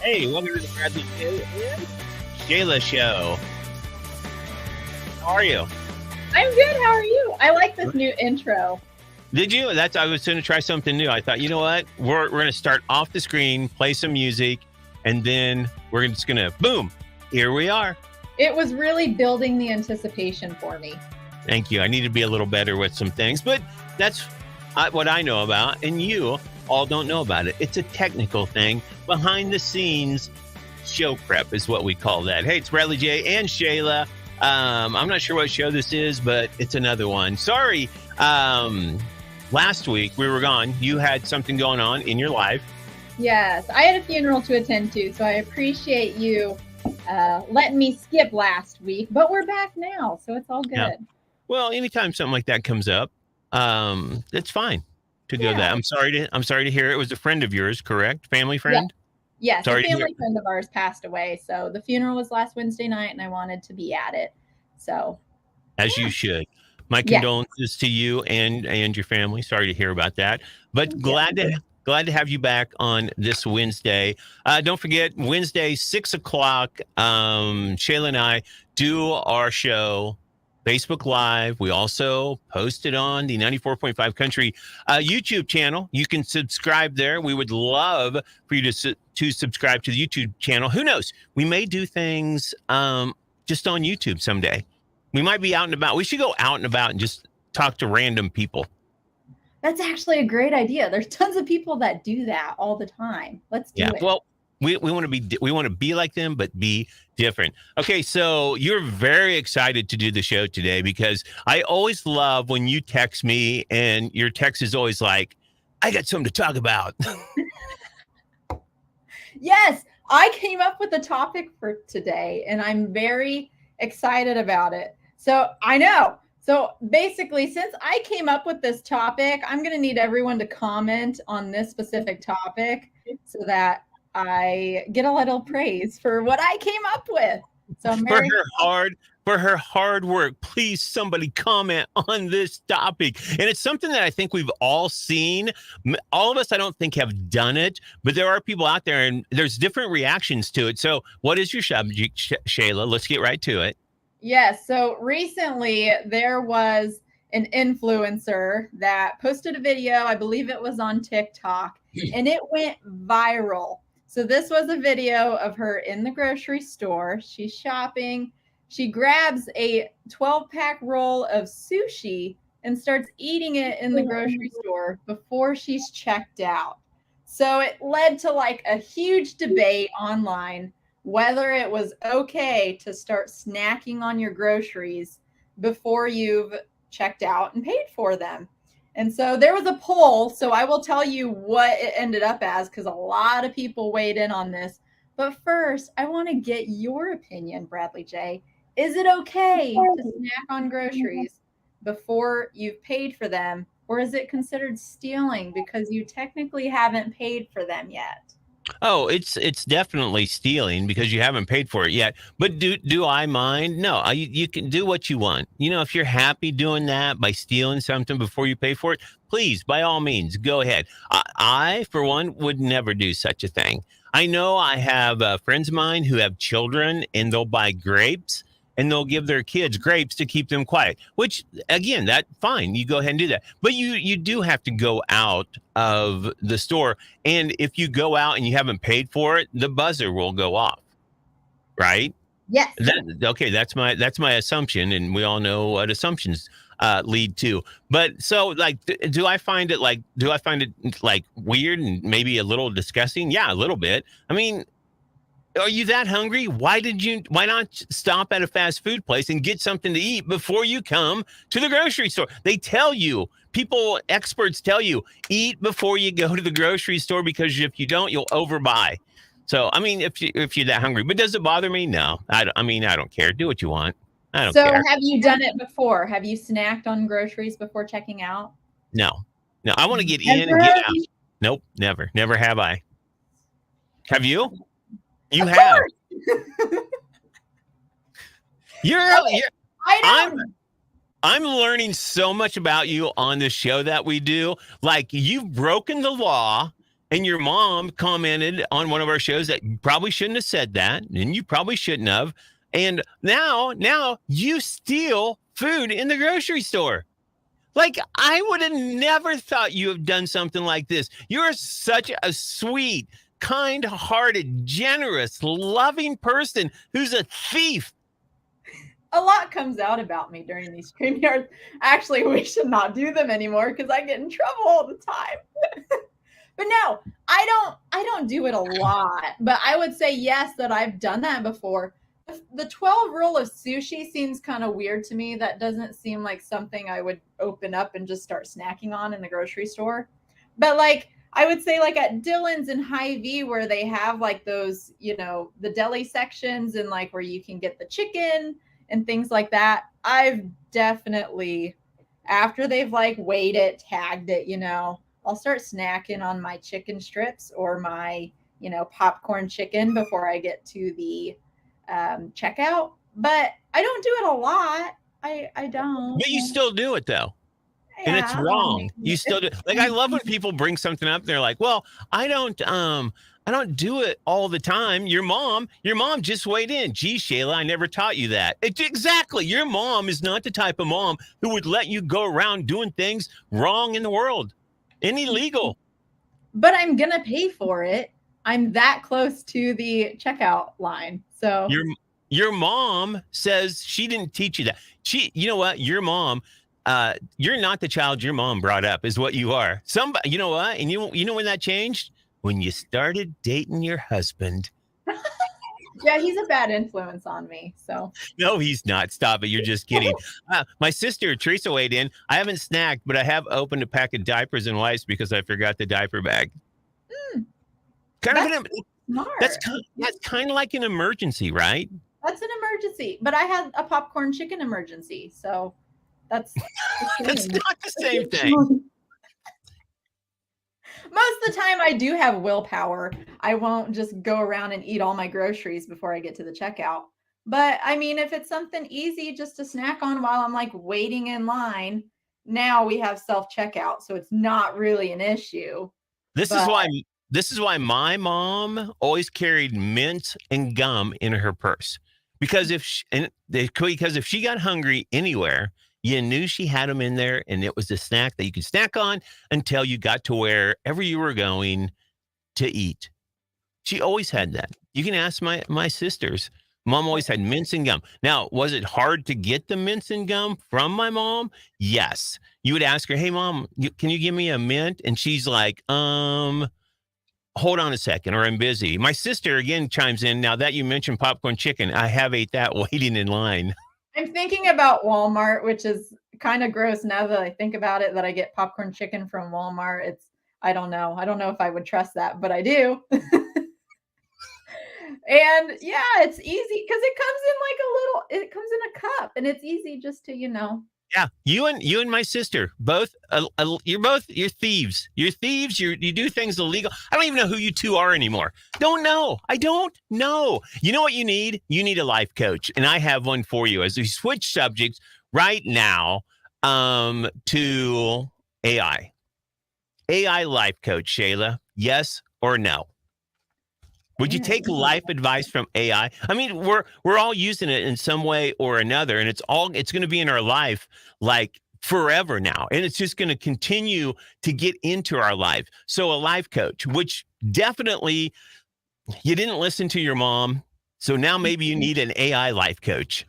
Hey, welcome to the Bradley J Shayla show. How are you? I'm good. How are you? I like this new intro. Did you? I was going to try something new. I thought, you know what? We're going to start off the screen, play some music, and then we're just going to boom. Here we are. It was really building the anticipation for me. Thank you. I need to be a little better with some things, but that's what I know about, and you all don't know about it. It's a technical thing. Behind the scenes show prep is what we call that. Hey, it's Bradley J and Shayla. I'm not sure what show this is, but it's another one. Sorry. Last week we were gone. You had something going on in your life. Yes, I had a funeral to attend to, so I appreciate you letting me skip last week, but we're back now, so it's all good. Yeah. Well, anytime something like that comes up, it's fine to go that. I'm sorry to hear it was a friend of yours, correct? Family friend? Yes, a family friend of ours passed away. So the funeral was last Wednesday night and I wanted to be at it. So as you should. My condolences to you and your family. Sorry to hear about that. But glad to have you back on this Wednesday. Don't forget, Wednesday, 6 o'clock, Shayla and I do our show Facebook Live. We also post it on the 94.5 Country YouTube channel. You can subscribe there. We would love for you to subscribe to the YouTube channel. Who knows? We may do things just on YouTube someday. We might be out and about. We should go out and about and just talk to random people. That's actually a great idea. There's tons of people that do that all the time. Let's do it. Well, we want to be like them, but be different. Okay, so you're very excited to do the show today because I always love when you text me and your text is always like, I got something to talk about. Yes, I came up with a topic for today and I'm very excited about it. So I know. So basically, since I came up with this topic, I'm going to need everyone to comment on this specific topic so that I get a little praise for what I came up with. So I'm very for her hard work. Please, somebody comment on this topic. And it's something that I think we've all seen. All of us, I don't think, have done it, but there are people out there and there's different reactions to it. So what is your subject, Shayla? Let's get right to it. Yes. So recently there was an influencer that posted a video. I believe it was on TikTok and it went viral. So this was a video of her in the grocery store. She's shopping. She grabs a 12-pack roll of sushi and starts eating it in the grocery store before she's checked out. So it led to like a huge debate online whether it was okay to start snacking on your groceries before you've checked out and paid for them. And so there was a poll. So I will tell you what it ended up as because a lot of people weighed in on this. But first, I want to get your opinion, Bradley J. Is it okay to snack on groceries before you've paid for them? Or is it considered stealing because you technically haven't paid for them yet? Oh, it's definitely stealing because you haven't paid for it yet. But do I mind? No, you can do what you want. You know, if you're happy doing that by stealing something before you pay for it, please, by all means, go ahead. I for one, would never do such a thing. I know I have friends of mine who have children and they'll buy grapes and they'll give their kids grapes to keep them quiet, which again, that fine. You go ahead and do that. But you do have to go out of the store. And if you go out and you haven't paid for it, the buzzer will go off. Right? Yes. Okay, that's my assumption. And we all know what assumptions lead to. But so like, do I find it like weird and maybe a little disgusting? Yeah, a little bit. I mean, are you that hungry? Why not stop at a fast food place and get something to eat before you come to the grocery store? They tell you, experts tell you, eat before you go to the grocery store because if you don't, you'll overbuy. So, I mean, if you're that hungry, but does it bother me? No, I don't care. Do what you want. I don't care. So have you done it before? Have you snacked on groceries before checking out? No, I want to get in and get out. Nope, never have I. Have you? You have. I'm learning so much about you on this show that we do. Like, you've broken the law And your mom commented on one of our shows that you probably shouldn't have said that, and you probably shouldn't have. And now you steal food in the grocery store. Like, I would have never thought you have done something like this. You're such a sweet, kind-hearted, generous, loving person who's a thief. A lot comes out about me during these StreamYards. Actually, we should not do them anymore because I get in trouble all the time. But no, I don't do it a lot. But I would say yes, that I've done that before. The 12 rule of sushi seems kind of weird to me. That doesn't seem like something I would open up and just start snacking on in the grocery store. But like I would say like at Dillon's and Hy-Vee where they have like those, the deli sections and like where you can get the chicken and things like that. I've definitely, after they've like weighed it, tagged it, I'll start snacking on my chicken strips or my, popcorn chicken before I get to the checkout. But I don't do it a lot. I don't. But you still do it, though. And it's Yeah. wrong. You still do. Like, I love when people bring something up. They're like, well, I don't do it all the time. Your mom just weighed in. Gee, Shayla, I never taught you that. Exactly. Your mom is not the type of mom who would let you go around doing things wrong in the world and illegal. But I'm going to pay for it. I'm that close to the checkout line. So your mom says she didn't teach you that. You know what? Your mom, you're not the child your mom brought up, is what you are. Somebody, you know what? And you know when that changed? When you started dating your husband. Yeah, he's a bad influence on me. So no, he's not. Stop it. You're just kidding. My sister Teresa weighed in. I haven't snacked, but I have opened a pack of diapers and wipes because I forgot the diaper bag. That's kind of like an emergency, right? That's an emergency. But I had a popcorn chicken emergency, so that's that's not the same thing. Most of the time I do have willpower. I won't just go around and eat all my groceries before I get to the checkout. But I mean, if it's something easy just to snack on while I'm like waiting in line, now we have self-checkout, so it's not really an issue. This is why my mom always carried mint and gum in her purse. Because if she got hungry anywhere, you knew she had them in there, and it was a snack that you could snack on until you got to wherever you were going to eat. She always had that. You can ask my sisters. Mom always had mints and gum. Now, was it hard to get the mints and gum from my mom? Yes. You would ask her, hey, Mom, can you give me a mint? And she's like, hold on a second, or I'm busy. My sister, again, chimes in. Now that you mentioned popcorn chicken, I have ate that waiting in line. I'm thinking about Walmart, which is kind of gross now that I think about it, that I get popcorn chicken from Walmart. I don't know. I don't know if I would trust that, but I do. And yeah, it's easy because it comes in a cup and it's easy just to, Yeah, you and my sister both. You're thieves. You're thieves. You do things illegal. I don't even know who you two are anymore. Don't know. I don't know. You know what you need? You need a life coach, and I have one for you. As we switch subjects right now, to AI. AI life coach, Shayla. Yes or no? Would you take life advice from AI? I mean, we're all using it in some way or another, and it's going to be in our life like forever now, and it's just going to continue to get into our life. So a life coach, which definitely you didn't listen to your mom, so now maybe you need an AI life coach.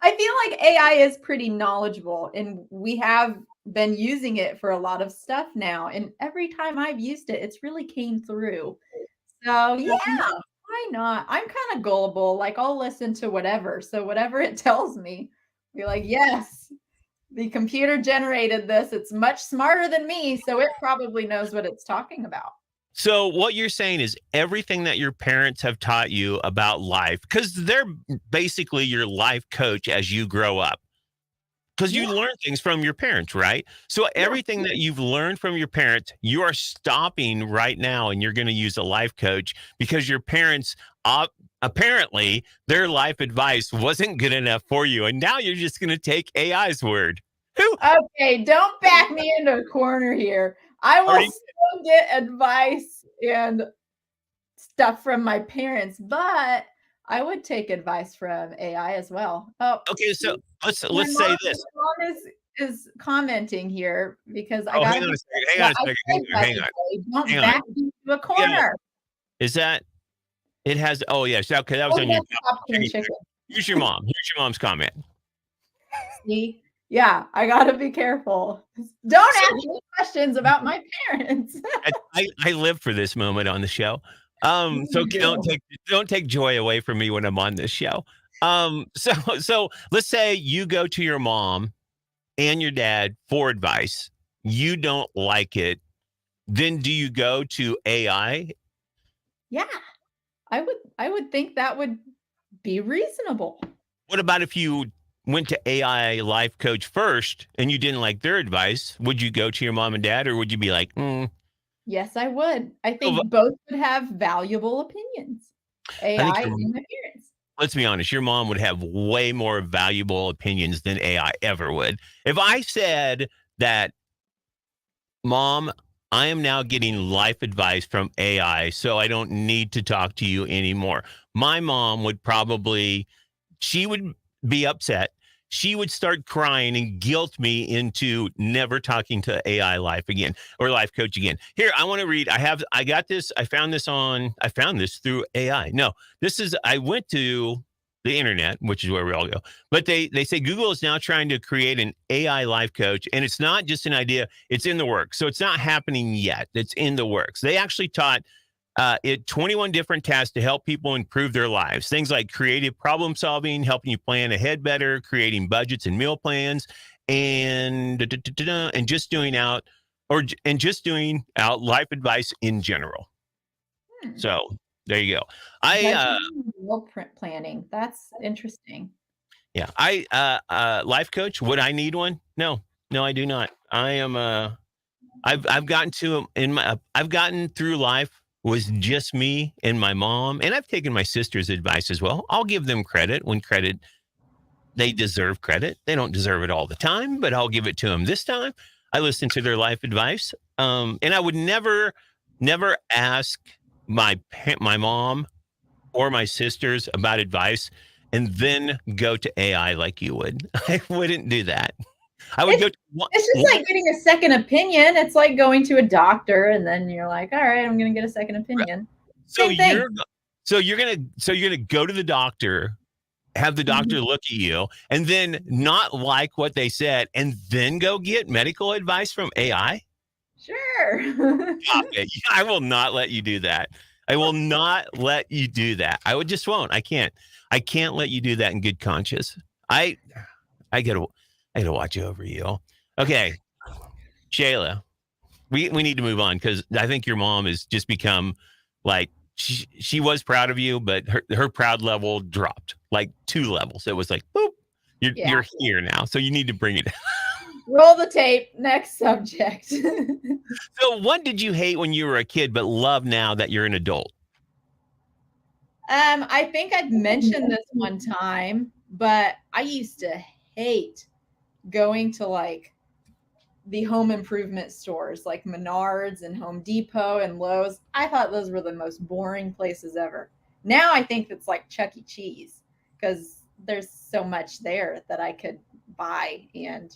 I feel like AI is pretty knowledgeable, and we have been using it for a lot of stuff now, and every time I've used it, it's really came through. So yeah, why not? I'm kind of gullible. Like I'll listen to whatever. So whatever it tells me, be like, yes, the computer generated this. It's much smarter than me, so it probably knows what it's talking about. So what you're saying is everything that your parents have taught you about life, because they're basically your life coach as you grow up. Because you learn things from your parents, right? So everything that you've learned from your parents, you are stopping right now, and you're going to use a life coach because your parents, apparently, their life advice wasn't good enough for you. And now you're just going to take AI's word. Okay, don't back me into a corner here. I Or will do you, still get advice and stuff from my parents, but I would take advice from AI as well. Oh, okay, so my let's say mom, this. my mom is commenting here because I Oh, hang gotta on be a second. careful Hang on what a I second. say, Hang Bradley on. J. Don't Hang on. back me into a Yeah. corner. Is that it has oh yes, okay, that was Oh, on your that's top popcorn page there. chicken. Here's your mom. Here's your mom's comment. See? Yeah, I gotta be careful. Don't So ask me questions about my parents. I live for this moment on the show. So You do. don't take joy away from me when I'm on this show. So let's say you go to your mom and your dad for advice. You don't like it. Then do you go to AI? Yeah, I would think that would be reasonable. What about if you went to AI life coach first and you didn't like their advice? Would you go to your mom and dad or would you be like, Yes, I would. I so think both would have valuable opinions, I think AI your and my parents. let's be honest, your mom would have way more valuable opinions than AI ever would. If I said that, Mom, I am now getting life advice from AI, so I don't need to talk to you anymore. My mom would probably she would be upset. She would start crying and guilt me into never talking to AI life again or life coach again. Here, I want to read. I got this. I found this through AI. No, I went to the internet, which is where we all go. But they say Google is now trying to create an AI life coach. And it's not just an idea, it's in the works. So it's not happening yet. It's in the works. They actually taught it 21 different tasks to help people improve their lives. Things like creative problem solving, helping you plan ahead better, creating budgets and meal plans, and and just doing out life advice in general. Hmm. So there you go. I Budgeting and meal planning. That's interesting. Yeah, life coach. Would I need one? No, no, I do not. I am I've gotten to in my I've gotten through life was just me and my mom, and I've taken my sister's advice as well. I'll give them credit when credit they deserve credit. They don't deserve it all the time, but I'll give it to them this time. I listen to their life advice, and I would never ask my mom or my sisters about advice and then go to AI like you would. I wouldn't do that. I would go It's to one, it's just like getting a second opinion. It's like going to a doctor and then you're like, "All right, I'm gonna get a second opinion." so Same thing. you're gonna go to the doctor, have the Mhm. doctor look at you, and then not like what they said, and then go get medical advice from AI? Sure. Stop it. I will not let you do that. I will not let you do that. I would just won't. I can't. I can't let you do that in good conscience. I I gotta I gotta watch over you. Okay, Shayla, we need to move on because I think your mom has just become like she was proud of you, but her proud level dropped like 2 levels. It was like boop, Yeah. you're here now, so you need to bring it down. Roll the tape. Next subject. So, what did you hate when you were a kid, but love now that you're an adult? I think I've mentioned this one time, but I used to hate going to like the home improvement stores like Menards and Home Depot and Lowe's. I thought those were the most boring places ever. Now I think it's like Chuck E. Cheese because there's so much there that I could buy and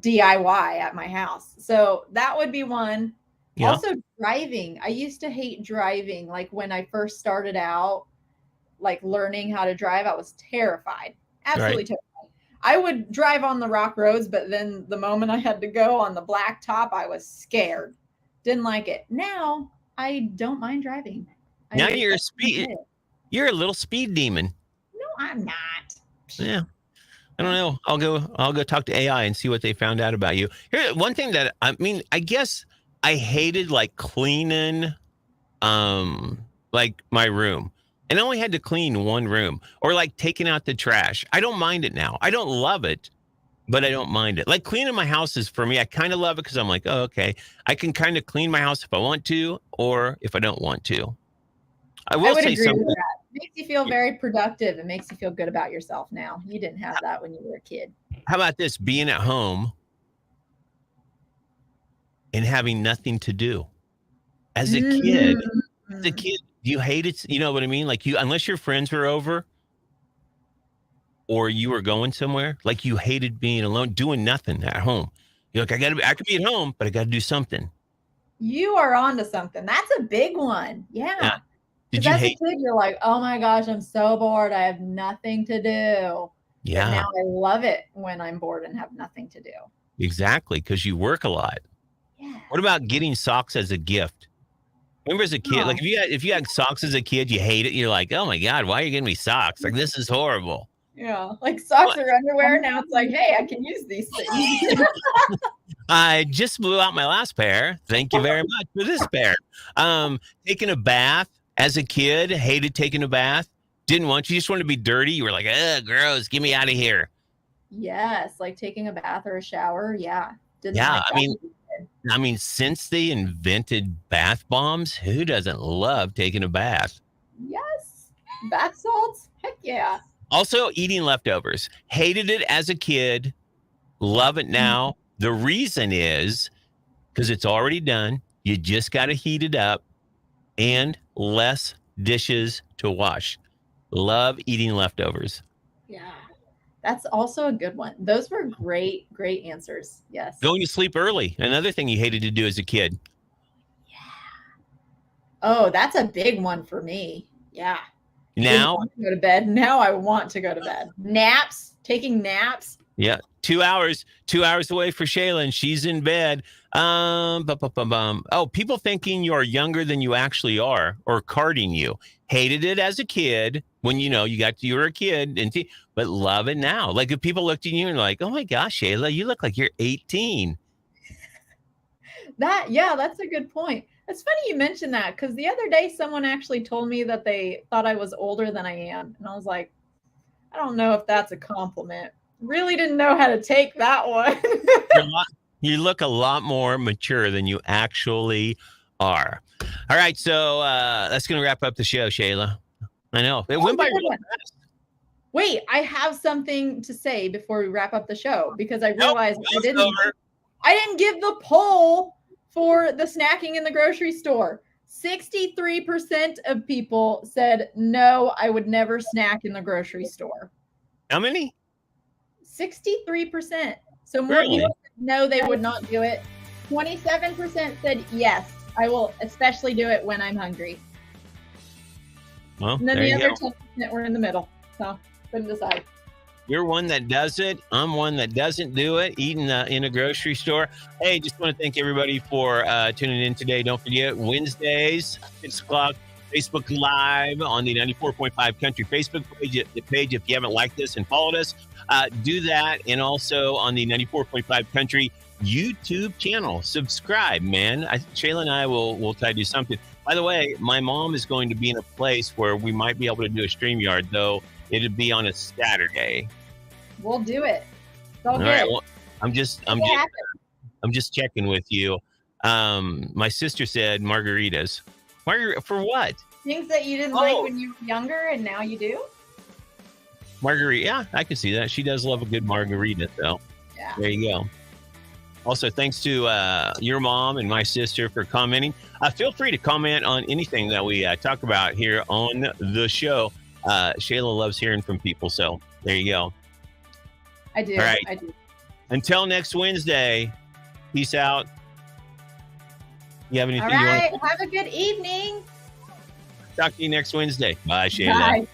DIY at my house. So that would be one. Yeah, Also, driving. I used to hate driving. Like when I first started out, like learning how to drive, I was terrified. right. Absolutely terrified. I would drive on the rock roads, but then the moment I had to go on the black top, I was scared. Didn't like it. Now I don't mind driving. Now I enjoy it. you're a little speed demon. No, I'm not. Yeah. I don't know. I'll go talk to AI and see what they found out about you. Here, one thing that I mean, I guess I hated like cleaning like my room. And I only had to clean one room or like taking out the trash. I don't mind it now. I don't love it, but I don't mind it. Like cleaning my house is for me. I kind of love it because I'm like, oh, okay. I can kind of clean my house if I want to or if I don't want to. I I will would say agree with something. that. Makes you feel very productive. It makes you feel good about yourself now. You didn't have that when you were a kid. How about this? Being at home and having nothing to do. As a kid, Mm. you hate it. You know what I mean? Like unless your friends were over or you were going somewhere, like you hated being alone, doing nothing at home. You're like, I could be at home, but I got to do something. You are onto something. That's a big one. Yeah. Yeah. Did Because you as a hate? kid, you're like, oh my gosh, I'm so bored. I have nothing to do. But now Yeah, I love it when I'm bored and have nothing to do. exactly. Because you work a lot. What Yes. about getting socks as a gift? Remember as a kid, like Oh, if you had socks as a kid, you hate it. You're like, oh my god, why are you getting me socks? Like this is horrible. yeah. Like socks What? or underwear. Now it's like, hey, I can use these things. I just blew out my last pair. Thank you very much for this pair. Taking a bath as a kid, hated taking a bath. Didn't want you just wanted to be dirty. You were like, ugh, gross, get me out of here. Yes. Like taking a bath or a shower. Yeah. Didn't Yeah, like I that. mean, since they invented bath bombs, who doesn't love taking a bath? Yes. Bath salts. Heck yeah. Also, eating leftovers. Hated it as a kid. Love it now. The reason is because it's already done. You just got to heat it up and less dishes to wash. Love eating leftovers. Yeah. That's also a good one. Those were great, great answers. Yes. Going to sleep early. Another thing you hated to do as a kid. Oh, that's a big one for me. Yeah. Didn't Now, want to go to bed. Now I want to go to bed. Naps, taking naps. yeah, 2 hours away for Shayla, and she's in bed. Oh, people thinking you're younger than you actually are, or carding you. Hated it as a kid when you were a kid, but love it now. Like if people looked at you and like, oh my gosh, Shayla, you look like you're 18. That's a good point. It's funny you mentioned that because the other day someone actually told me that they thought I was older than I am. And I was like, I don't know if that's a compliment. Really didn't know how to take that one. You look a lot more mature than you actually are. All right, so that's going to wrap up the show, Shayla. I know it went by real fast. Wait, I have something to say before we wrap up the show because I realized I didn't give the poll for the snacking in the grocery store. 63% of people said no, I would never snack in the grocery store. How many? 63%. So more Really? people said no, they would not do it. 27% said yes, I will especially do it when I'm hungry. Well, And then there the you other go. 10% were in the middle. So couldn't decide. You're one that does it. I'm one that doesn't do it, eating in a grocery store. Hey, just want to thank everybody for tuning in today. Don't forget, Wednesdays, 6 o'clock, Facebook Live on the 94.5 Country Facebook page. If you haven't liked us and followed us, do that. And also on the 94.5 Country YouTube channel. Subscribe, man. Shayla and I will try to do something. By the way, my mom is going to be in a place where we might be able to do a StreamYard, though. It'd be on a Saturday. We'll do it. It's all good. Right. Well, I'm just checking with you. My sister said margaritas. For what? Things that you didn't like when you were younger and now you do? Margarita. Yeah, I can see that. She does love a good margarita, though. Yeah. There you go. Also, thanks to your mom and my sister for commenting. Feel free to comment on anything that we talk about here on the show. Shayla loves hearing from people, so there you go. I do. All right. I do. Until next Wednesday, peace out. You have anything All right. you want to Have a good evening. talk to you next Wednesday? Bye, Shayla. Bye.